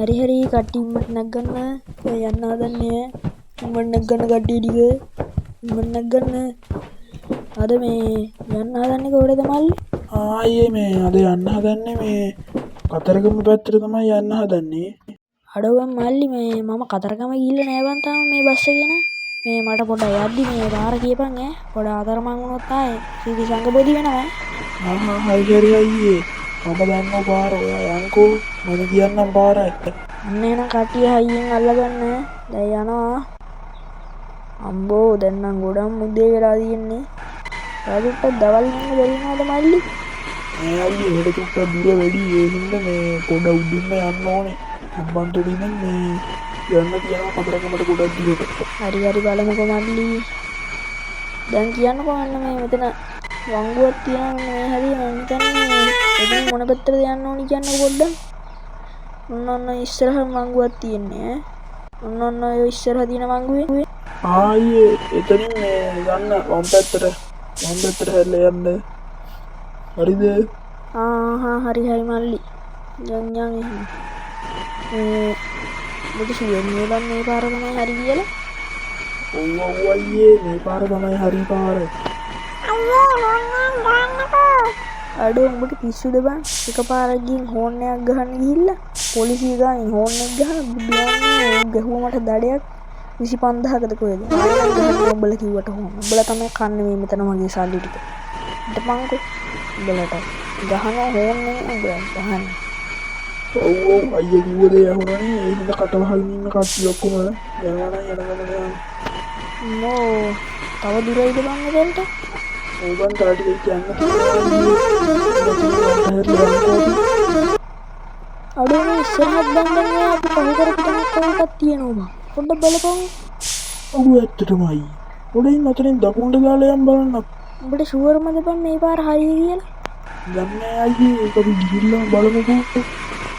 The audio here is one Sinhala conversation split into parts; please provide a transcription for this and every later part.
හරි හරි කට්ටිය ඉම්මට නැග්ගන්න. ඔය යන්න හදන්නේ. ඉම්මට නැග්ගන්න කට්ටිය ටික. ඉම්මට නැග්ගන්න. අද මේ යන්න හදන්නේ කොහෙද මල්ලි? ආයේ මේ අද යන්න හදන්නේ මේ කතරගම පැත්තට තමයි යන්න හදන්නේ. අඩෝ මල්ලි මේ මම කතරගම ගිහිල්ලා නෑ බං තාම මේ බස් එකේන. මේ මට පොඩ්ඩක් යද්දි මේ පාර කියපන් ඈ. පොඩ්ඩක් අතරමං වුණොත් ආයේ සීදි සංගබෝධි වෙනවා. හරි අයියේ. මම දන්නවා පාර. ඔයා යන්කෝ. මම කියන්නම් පාර. අන්න එහෙනම් කට්ටිය හයියෙන් අල්ලගන්න. දැන් යනවා. අම්බෝ දැන් නම් ගොඩක් මුදේ වෙලා තියෙන්නේ. රාජුට්ට දවල් යන්න බැරි නේද මල්ලි? මේ අයියේ හෙට චුට්ටක් දුර වැඩි ඒ හින්දා මේ පොඩ උඩින්ම යන්න ඕනේ. අම්බන්තොටින් මේ යන්න තියනවා කතරගමට ගොඩක් දුරට. හරි බලමුකෝ මල්ලි. දැන් කියන්නකෝ අන්න මේ මෙතන වංගුවක් තියෙනවා මේ හරිය මම හිතන්නේ එතන මොන පැත්තටද යන්න ඕනි කියන්නකෝ පොඩ්ඩක්. ඔන්න ඉස්සරහම වංගුවක් තියෙන්නේ ඈ. ඔන්න ඔය ඉස්සරහ තියෙන වංගුවේ. ආයේ එතනින් මේ යන්න වම් පැත්තට හැල්ලා යන්න. හරිද? හරි මල්ලි. යන් එහෙනම්. මොකද කියන්නේ බං මේ පාර තමයි හරි කියලා? ඔව් අයියේ මේ පාර තමයි හරි පාර. අඩෝ උඹට පිස්සුද බං? එකපාරක් ගිහින් හෝන් එකක් ගහන්න ගිහිල්ලා පොලිසිය ගානේ හෝන් එක ගහලා බුදුහාමෝ ගහුවා මට දඩයක් 25000කද කොහෙද? ආයෙත් ගහන්න උඹලා කිව්වට හෝන්. උඹලා තමයි කන්නේ මේ මෙතන මගේ සල්ලි ටික. හිටපන්කෝ. උඹලට ගහන හෝන් එක උඹලා ගහන්න. ඔව් අයියා කිව්ව දේ අහුණානේ. ඒ හින්දා කටවහගෙන ඉන්න කට්ටිය ඔක්කොම යනවා නම් යනවා. නෝ තව දුරයිද බං මෙතනට? ඕගන් තව ටිකක් යන්න අඩෝ මේ ඉස්සරහත් බං දැන් අපි පහු කරපු තැනක් කොහොමද තියෙනවා බං? පොඩ්ඩක් බලපන්. ඔව් ඇත්තටමයි. උඩින් අතරින් දකුණට දාලා යම් බලන්න. උඹට ෂුවර්මද බං මේ පාර හරිය කියලා? දන්නේ අයියේ ඒක අපි ගිහිල්ලා බලමුකෝ.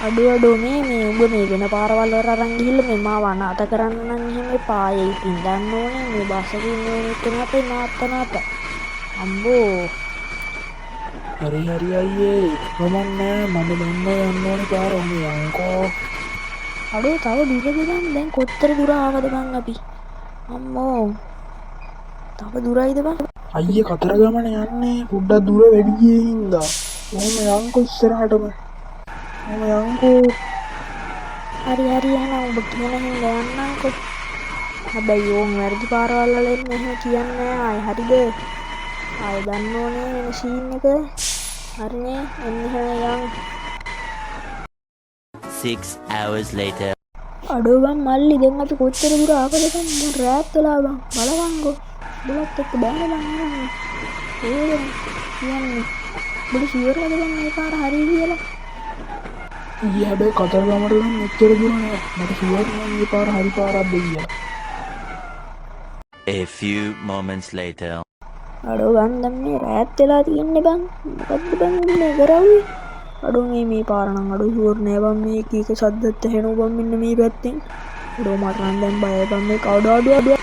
අඩෝ මේ උඹ මේ වෙන පාරවල් වල අරන් ගිහිල්ලා මේ මාව අනාත කරන්න නම් එහෙම එපා. ඒ ඉතින් දන්න ඕනේ මේ බස් එකේ ඉන්න එක්කන අපේ නාත්ත. අම්බෝ. හරි අයියේ. කමන්නේ මම දන්නවා යන්න ඕනේ පාර ඔහේ යන්කෝ. අඩෝ තව දුරද බං? දැන් කොච්චර දුර ආවද බං අපි? අම්මෝ. තව දුරයිද බං? අයියේ කතරගමන යන්නේ පොඩ්ඩක් දුර වැඩි ගියේ හින්දා. ඔහොම යන්කෝ ඉස්සරහටම. යන්කෝ. හරි එහෙනම් ඔබ කියන හින්දා යන්නම්කෝ. හැබැයි ඕම් වැඩි පාරවල් වල එන්නේ එහෙම කියන්නේ ආයේ හරිද? ආයේ ගන්න ඕනේ වෙන සීන් එක. හරිනේ එන්න එහෙනම් යන්. 6 hours later. අඩෝ බං මල්ලි දැන් අපි කොච්චර දුර ආවද බං? මම රෑත් වෙලා බං. බලවංගෝ. බලත් එක්ක බෑනේ බං යන්නේ. ඒ කියන්නේ බල ෂුවර්ද බං මේ පාර හරි කියලා? ඊයේ හැබැයි කතරගමට නම් මෙච්චර දුර නෑ. මට ෂුවර් නම් මේ පාර හරි පාරක්ද කියලා. A few moments later. අඩෝ බං දැන් මේ රෑත් වෙලා තියෙන්නේ බං. මොකද්ද බං මේ කරන්නේ? අඩෝ මේ පාර නම් අඩෝ ෂුවර් නෑ බං මේ එක සද්දත් ඇහෙනවා බං මෙන්න මේ පැත්තෙන්. අඩෝ මට නම් දැන් බයයි බං මේ කවුද අඩෝ